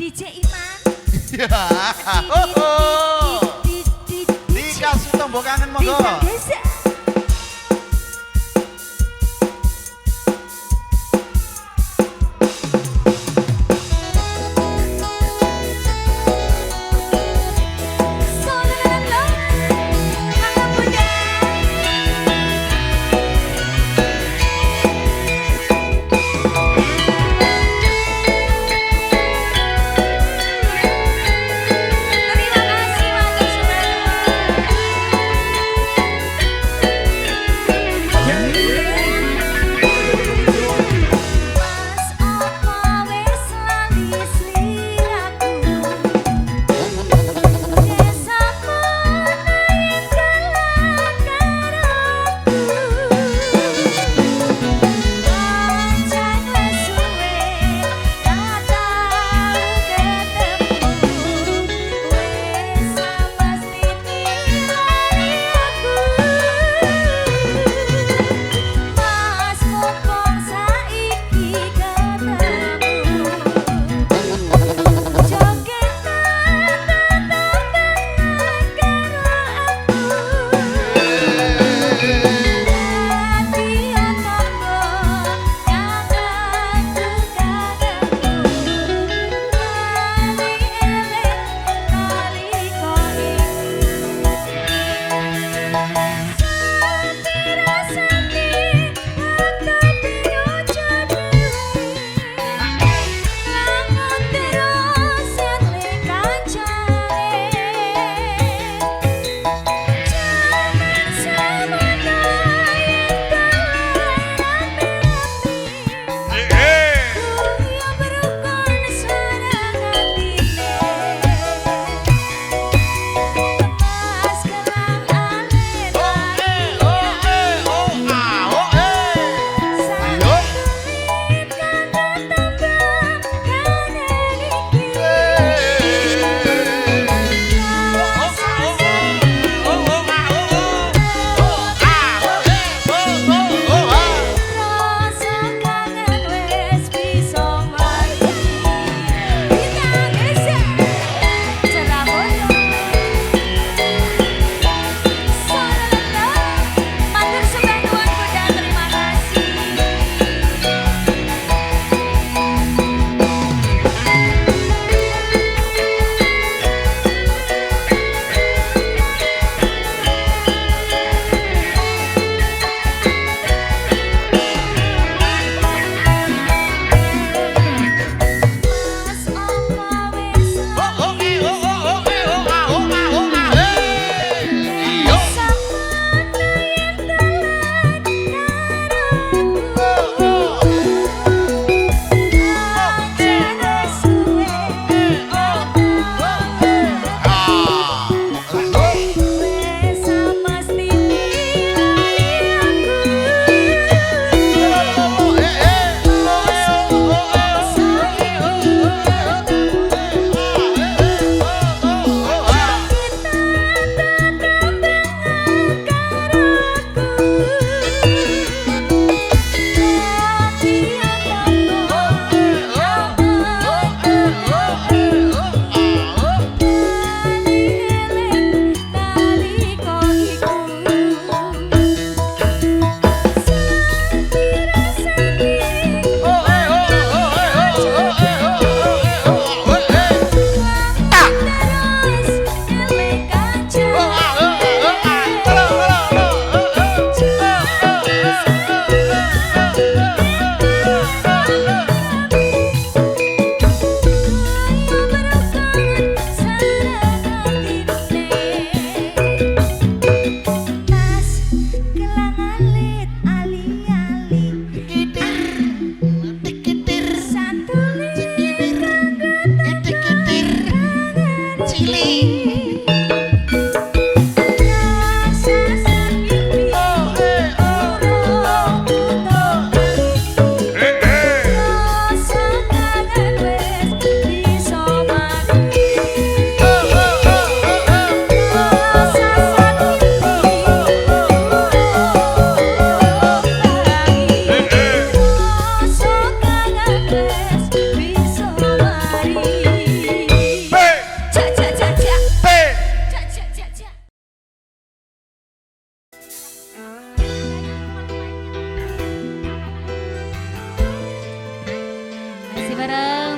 DJ Iman. Iya. Dikasih tombol kangen monggo.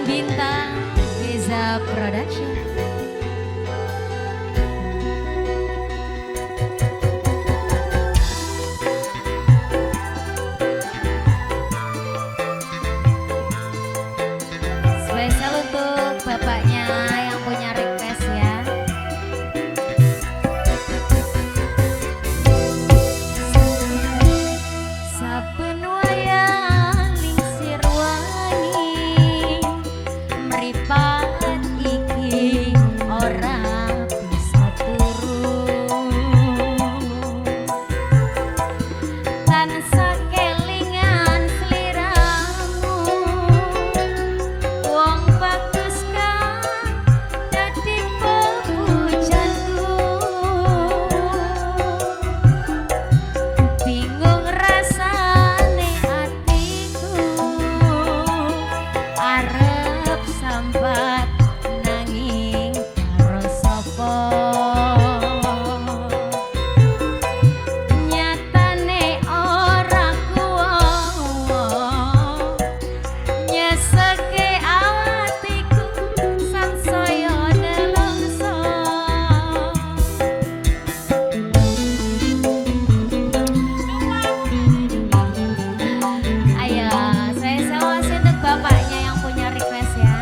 Bintang Deza Production. Spesial untuk bapaknya yang punya request ya. Saben wayah lingsir wani mripat iki ora bisa turu. Tansah kelingan sliramu wong bagus kang dadi pepujanku. Bingung rasane atiku arep sambat nanging karo sapa. Nyatane ora kuwowo nyeseke atiku sansaya nelongso. Ayo, saya sewa untuk bapaknya yang punya request ya.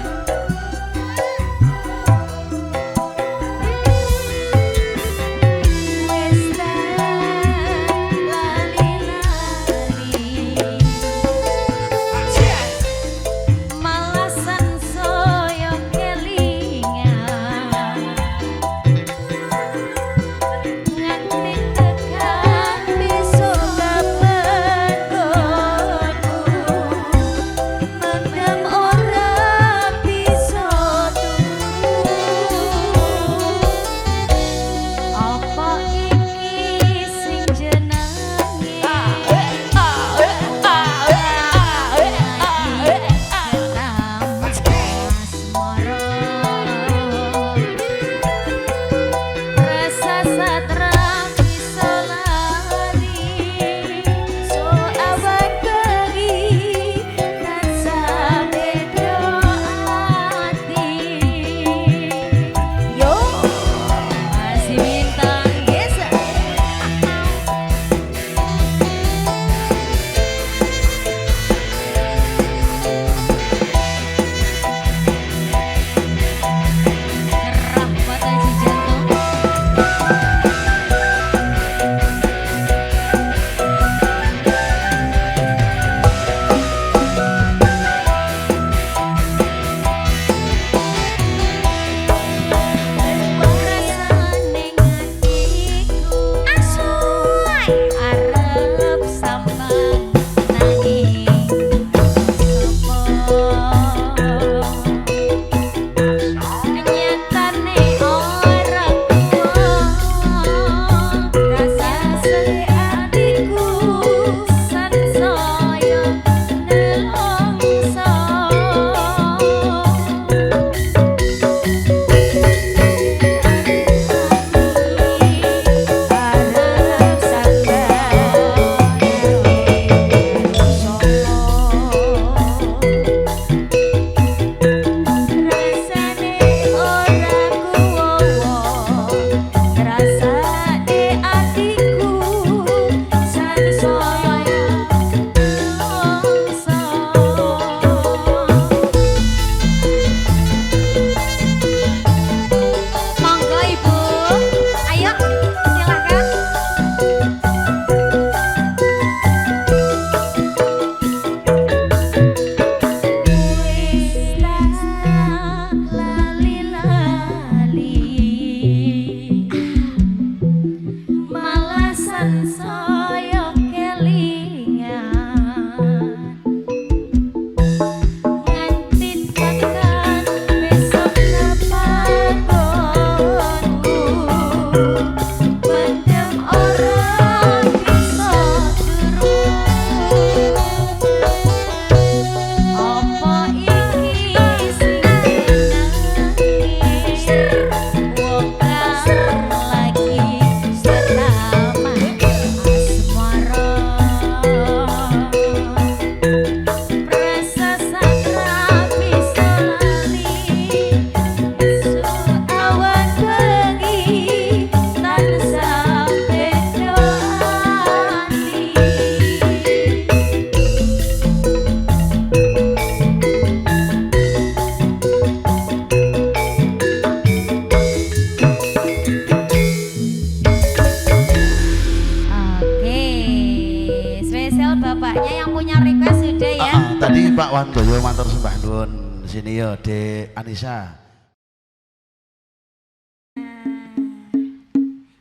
Handoyo matur sembah nuwun sini ya Dek Anissa.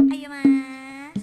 Ayo Mas.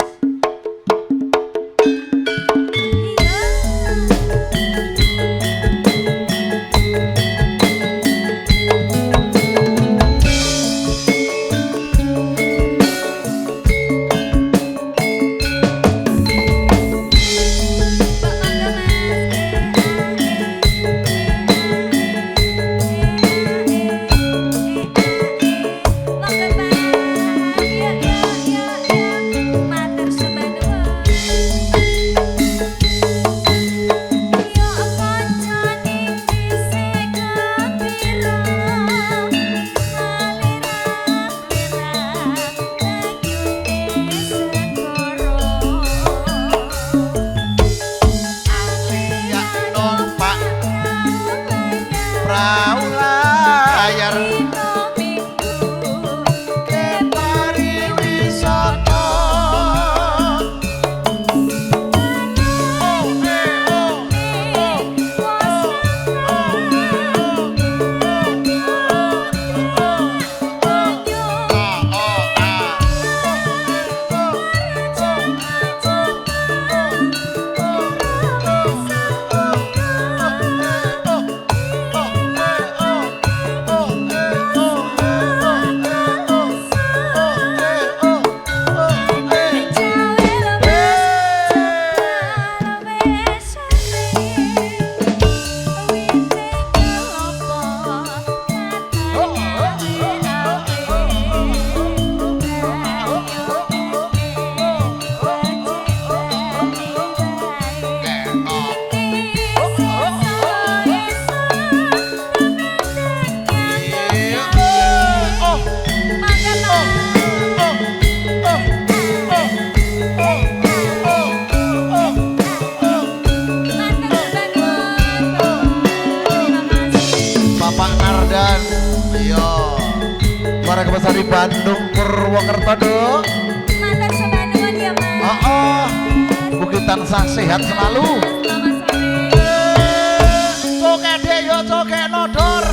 Para kebesar di Bandung Purwokerto dok. Matur sembah nuwun ya Mas. Bukitan sah sehat selalu. Selamat sore. Coke dek yo coke nodor.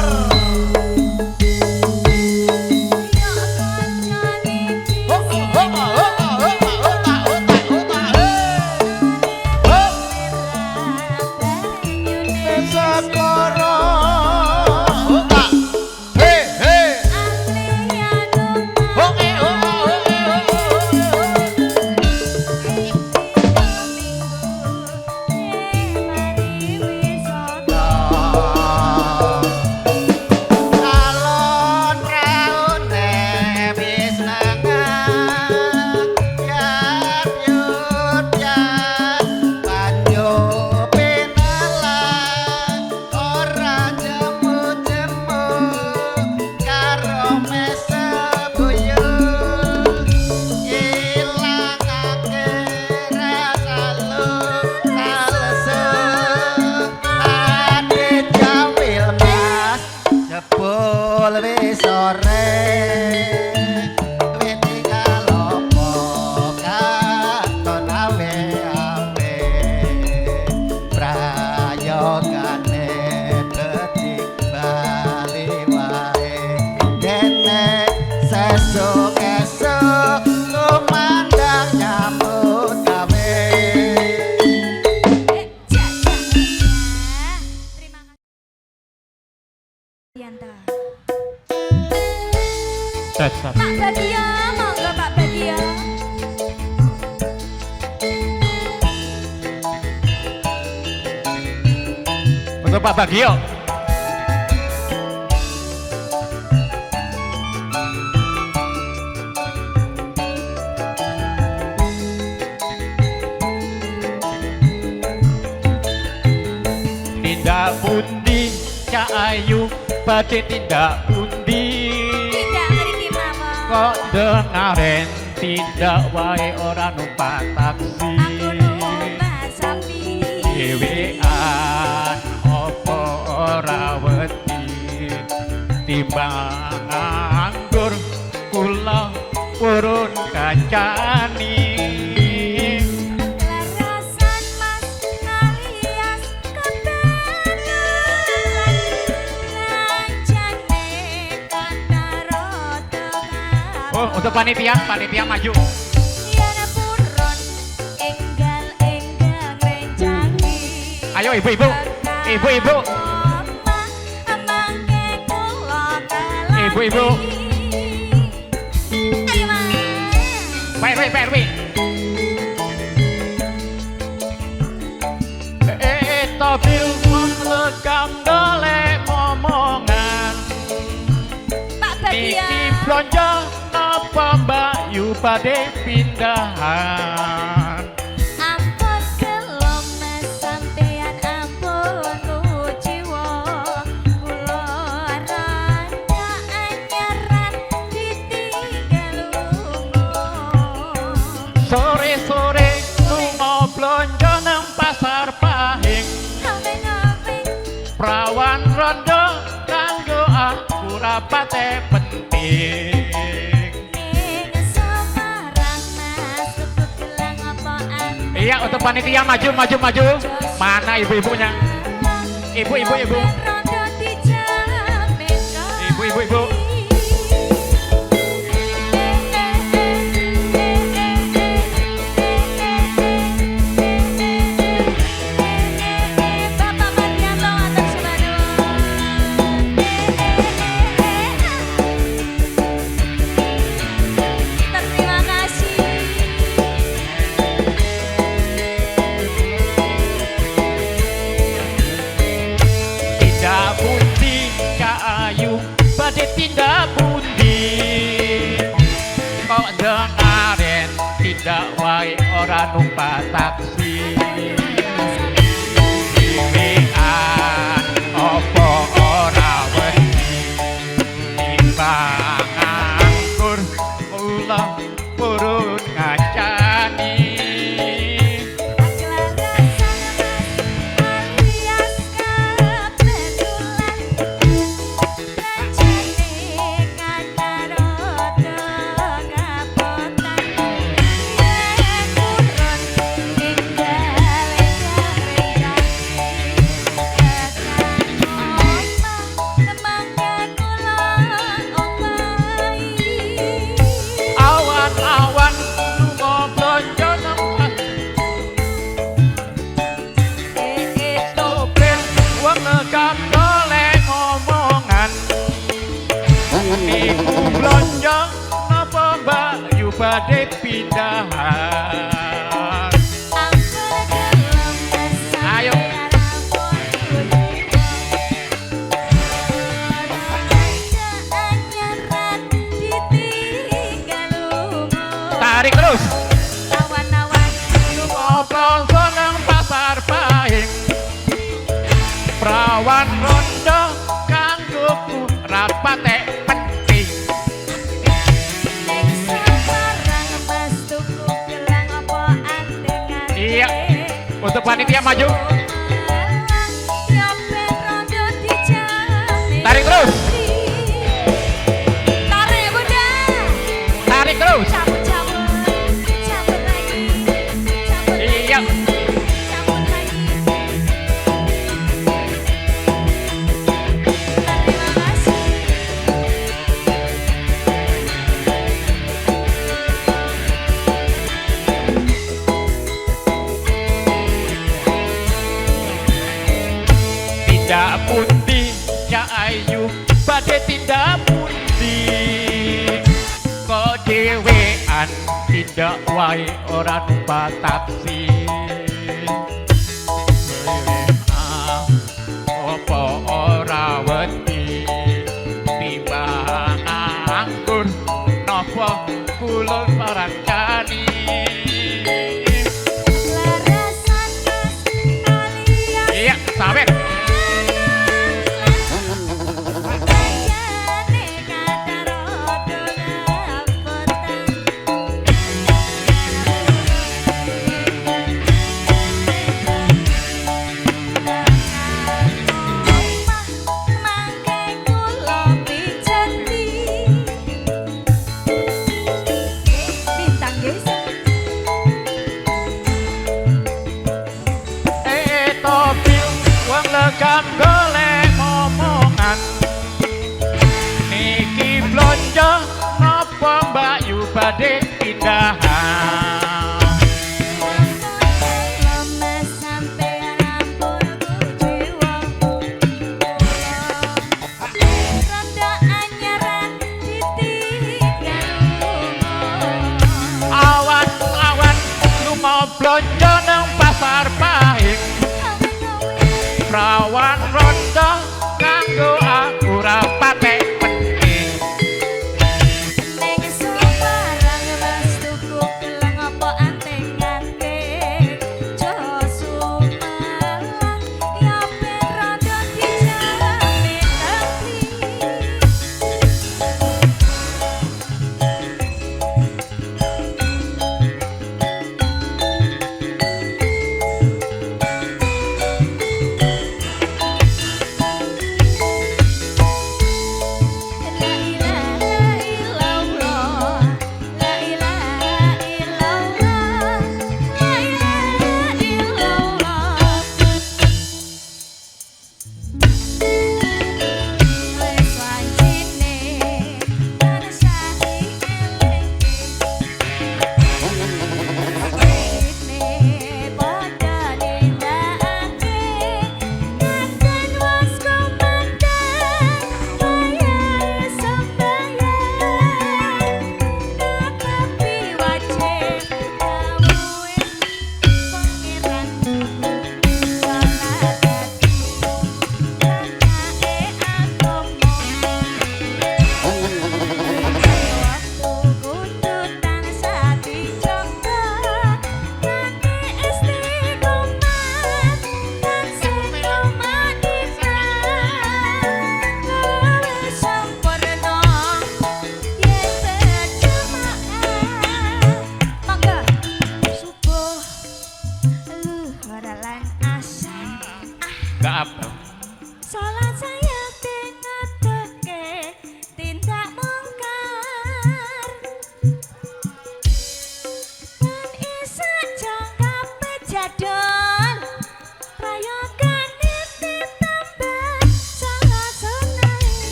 Pak Bagia, monggo Pak Bagia. Untuk Pak Bagio. Tindak pundi Cak Ayu badhe tindak pundi? Tidak ngerti mawon. Kok dengaren tindak wae ora numpak taksi. Aku numpak sapi. Dhewean apa ora wedi timbang nganggur kula purun kancani. Larasan Mas ngalias kepenak. untuk panitia maju. Yana purun enggal rencangi. Ayo ibu-ibu. Ibu-ibu. Ibu-ibu. Ayo Mas. PRW. Tapi lekam golek momongan. Pak Badia. Iki blonjo napa Mbak Yu badhe pindahan. Ampun kelom Mas sampean ampun kuciwa. Kula rada anyaran ditinggal lunga. Sore-sore lunga blonjo nang pasar Pahing. Ngopeng-ngopeng Prawan rondo kanggo aku rapate penting. ning Semarang Mas tuku gelang apa ante. Iya untuk panitia maju. Mana ibu-ibunya? Ibu. Rondo dijamin Ibu. Bapak Mardianto atur Subhanallah. Terima kasih. Tidak pundi Kak Ayu badhe tindak pundi. Kok dengaren tidak wae ora numpak taksi. Dhewean opo ora wedi timbang anggur kula purun ngacani. Awan-awan lunga blonjo nang Topren wong nekam golek ngomongan. Ibu blonjo napa Mbak Yu badhe pindahan. Ayo. Tarik terus. Awan-awan Ngobrol nang pasar Pahing. Prawan rondo kanggoku rapate penting. ning Semarang Mas tuku gelang apa antengan. Iya. Untuk panitia maju. Tarik terus. Tarik Bunda. Tarik terus. Cabut lagi. Iya. Cabut lagi. Terima kasih. Tidak pundi Cak Ayu badhe tindak pundi. Kok dhewean tindak wae ora numpak taksi. Apa ora wedi timbang anggur napa kula marangkani. Larasan Mas alias Iya, sawet. Jane kata rodo ngapotan.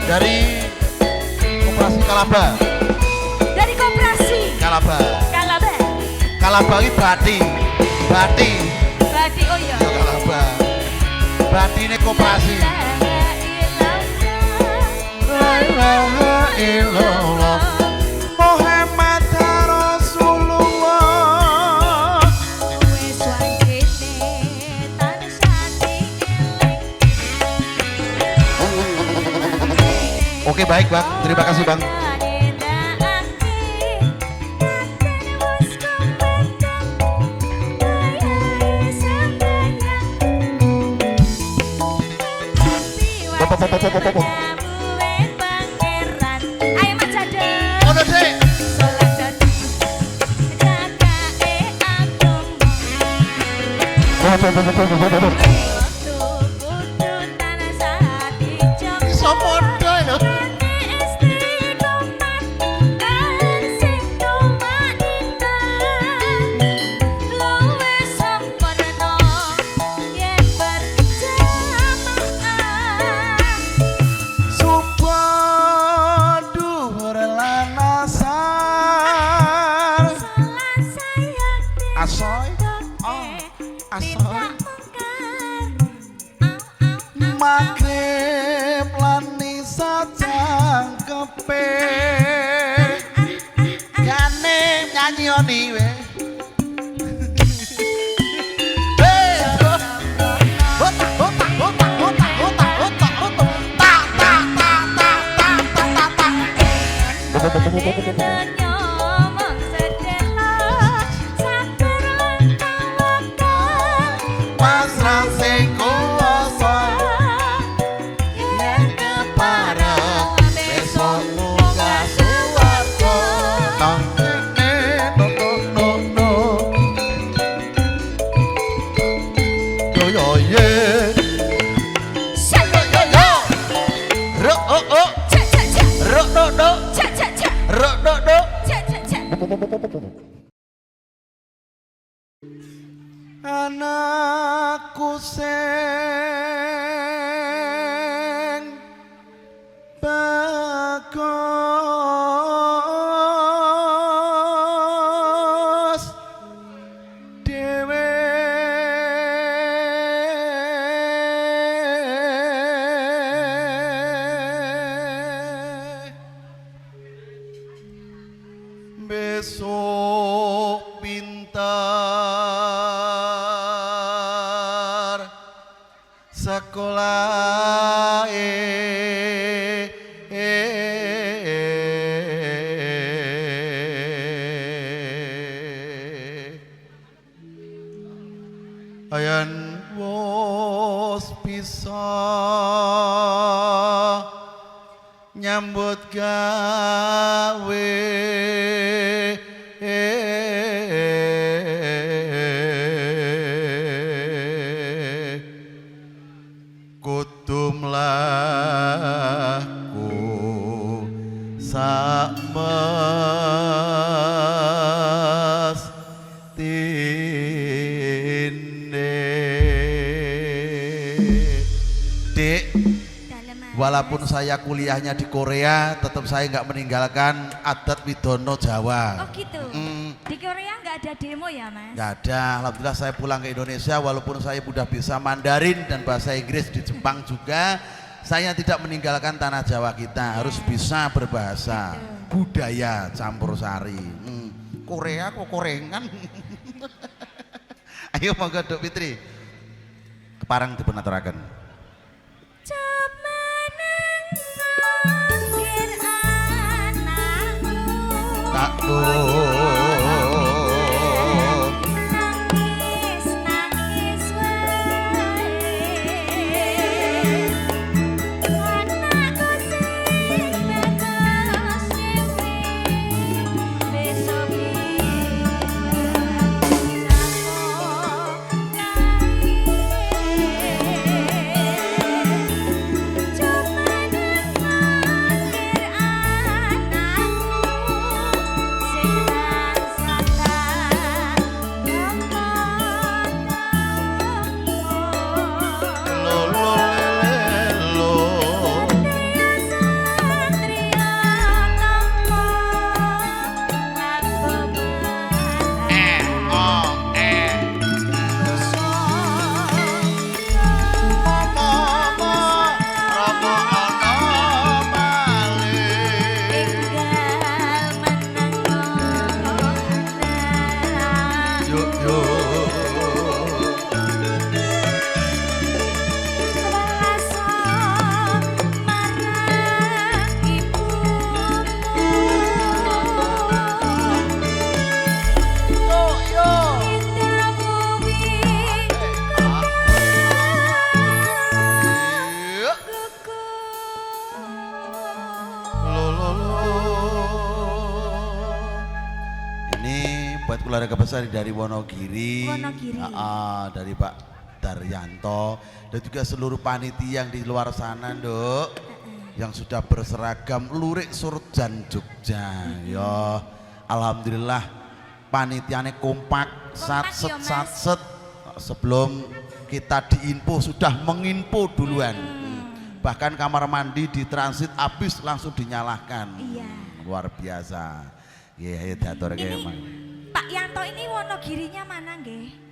Dari Koperasi Kalaba. Dari Koperasi Kalaba. Kalaba. Kalaba ini Bati. Bati. Bati oh iya. Ya Kalaba. Bati ini Koperasi. La ilaha illallah Muhammad Rasulullah. Wes wangkene tansah dieling. Oke baik Bang, terima kasih Bang. Ayo Mas Jade. Ono sih. Salat dadi jagake agung. Iso podo lho. Supaduhur lan asar. Asoy. Asoy. Magrib lan nisa cangkepe. Gane nyanyoni we. Pasrah sing kuwasa yen kepareng besok munggah suwarga nang kene no yo yo ye yo yo yo ro oh ro do ro do anakku sing bagus dhewe besok pintar sekolah ayan wos bisa nyambut gawe kudu mlaku sak mestine. Dik, walaupun saya kuliahnya di Korea, tetap saya nggak meninggalkan adat Widono Jawa. Oh gitu. Di Korea nggak ada demo ya Mas? Nggak ada. Alhamdulillah saya pulang ke Indonesia, walaupun saya sudah bisa Mandarin dan bahasa Inggris di Jepang juga, saya tidak meninggalkan tanah Jawa kita. Harus bisa berbahasa, budaya campur sari. Korea kok korengan. Ayo monggo Dok Fitri. Keparang dipunaturaken. Takku Nangis wae anakku sing bagus besok sing buat keluarga besar dari Wonogiri. Wonogiri. Dari Pak Daryanto dan juga seluruh panitia yang di luar sana, Nduk. Yang sudah berseragam lurik Surjan Jogja. Ya, alhamdulillah panitiane kompak, ya, satset sebelum kita diinfo sudah menginfo duluan. Bahkan kamar mandi di transit habis langsung dinyalakan. Iya. Luar biasa. Iya, diatur kayak emang. Pak Yanto ini Wonogirinya mana nggih?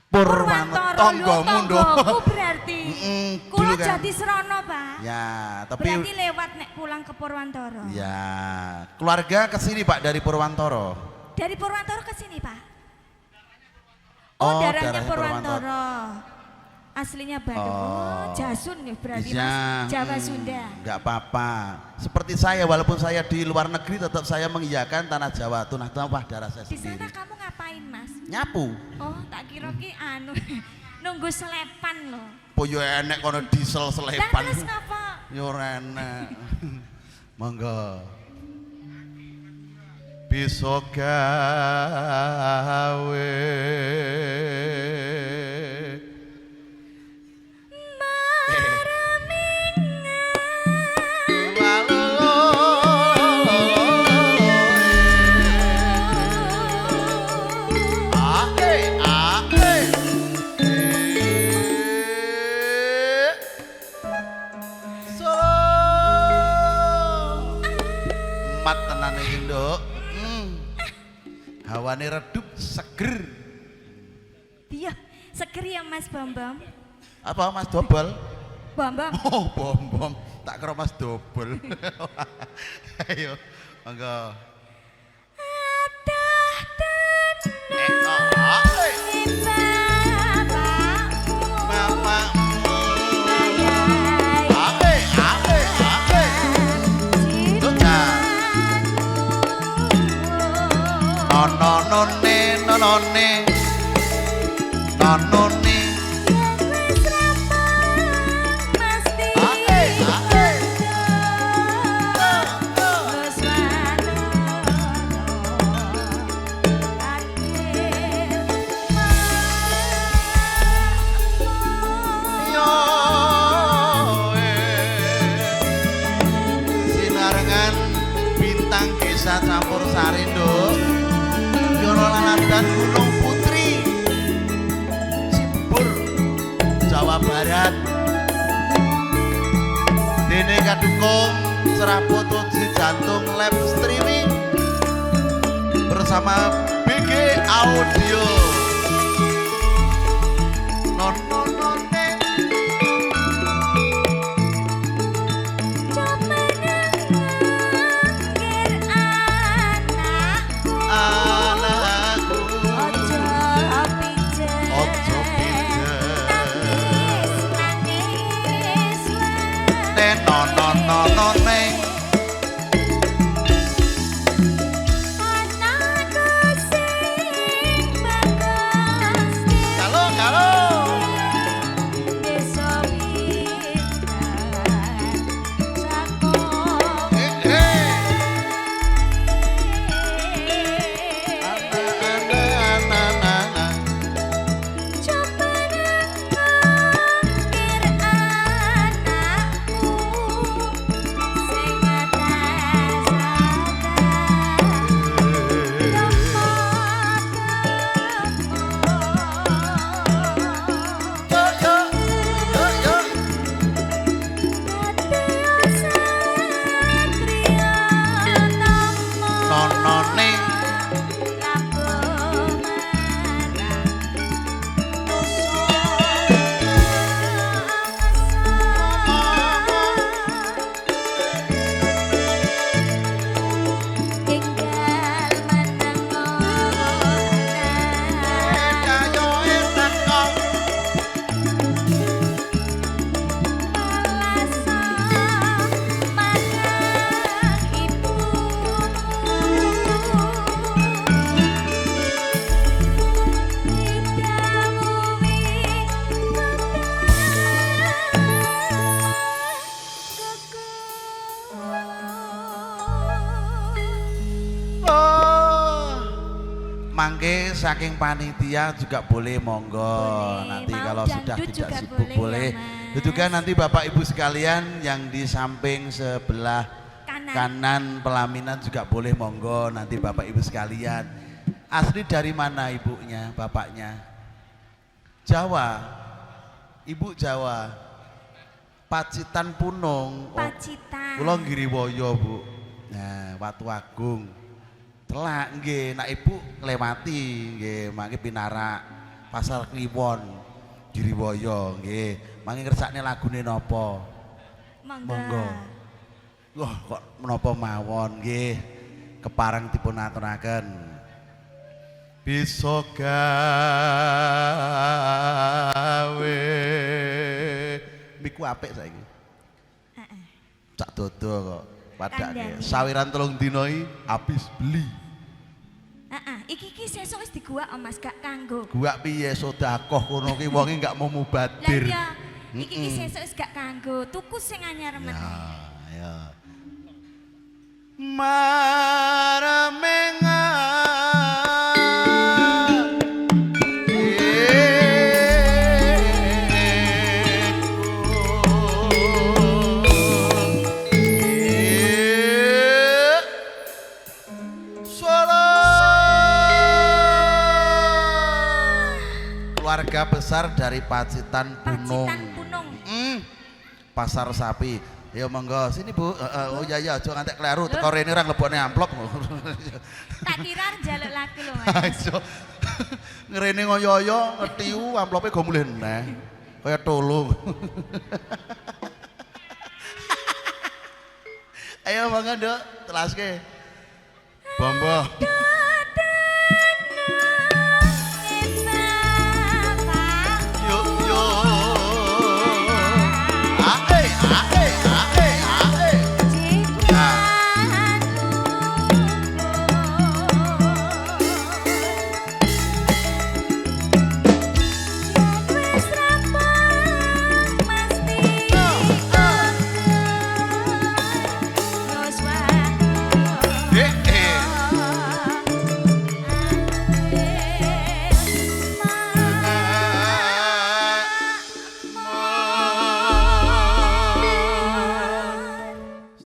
Purwantoro tonggomu tonggoku berarti. dulu Kulo kan. jadi serono, Pak. Ya, tapi Berarti lewat nek pulang ke Purwantoro. ya, keluarga kesini Pak dari Purwantoro. Dari Purwantoro ke sini, Pak. Oh, darahnya darahnya Purwantoro. Aslinya Bandung. Oh, Jasun ya berarti Mas. Jawa Sunda. Enggak apa-apa. Seperti saya, walaupun saya di luar negeri tetap saya mengiyakan tanah Jawa, tunah tumpah darah saya Di sana sendiri. kamu ngapain, Mas? Nyapu. Oh, tak kira ki anu nunggu selepan loh. Po yo enek kono diesel Lah selepan. terus ngapa? Yo enek. Monggo. Bisa gawe mat tenan iki, Nduk. Hawane redup seger. Iya, seger ya Mas Bambam. Apa Mas Dobel? Bambam. Oh, bom. Tak kira Mas Dobel. Ayo, monggo. Nonone sinarengan bintang desa campur sari, Nduk. Yololadan Gunung Putri Cibubur Jawa Barat. Dene kadukung seraput si jantung live streaming bersama BG Audio. mangke saking panitia juga boleh monggo. Boleh. Nanti Mau kalau sudah dangdut tidak juga sibuk boleh. ya, Mas. Itu juga nanti Bapak Ibu sekalian yang di samping sebelah kanan pelaminan juga boleh monggo nanti Bapak Ibu sekalian. Asli dari mana ibunya, bapaknya? Jawa. Ibu Jawa. Pacitan Punung. Pacitan. Kula Ngiriwoyo, Bu. Nah, Watu Agung. Telak nggih, nak ibu nglewati nggih, mangke pinarak Pasar Kliwon Ngiriwoyo nggih. Mangke ngersakne lagune napa? Monggo. Wah, kok menapa mawon nggih. Kepareng dipun aturaken. Bisa gawe miku apik saiki. Heeh. Cak dodo kok padake. Kandhane. Sawiran 3 dina iki habis beli. Iki sesuk wis diguwak Om Mas gak kanggo. Gua piye sedekah kono ki wonge enggak mau Lah mubadir. iya, iki sesuk wis gak kanggo. Tuku sing anyar meneh. Ya. Maramenga keluarga besar dari Pacitan Punung. Pacitan Punung. Pasar Sapi. Ya monggo sini Bu. Oh iya ya aja ngantek kleru teko rene ora nglebokne amplop. Tak kira njaluk laku lho Mas. Ayo. Ngrene ngoyo-oyo ngetiu amplope go mulih neh. Kaya tolong. Ayo monggo Nduk, telaske. Bombo.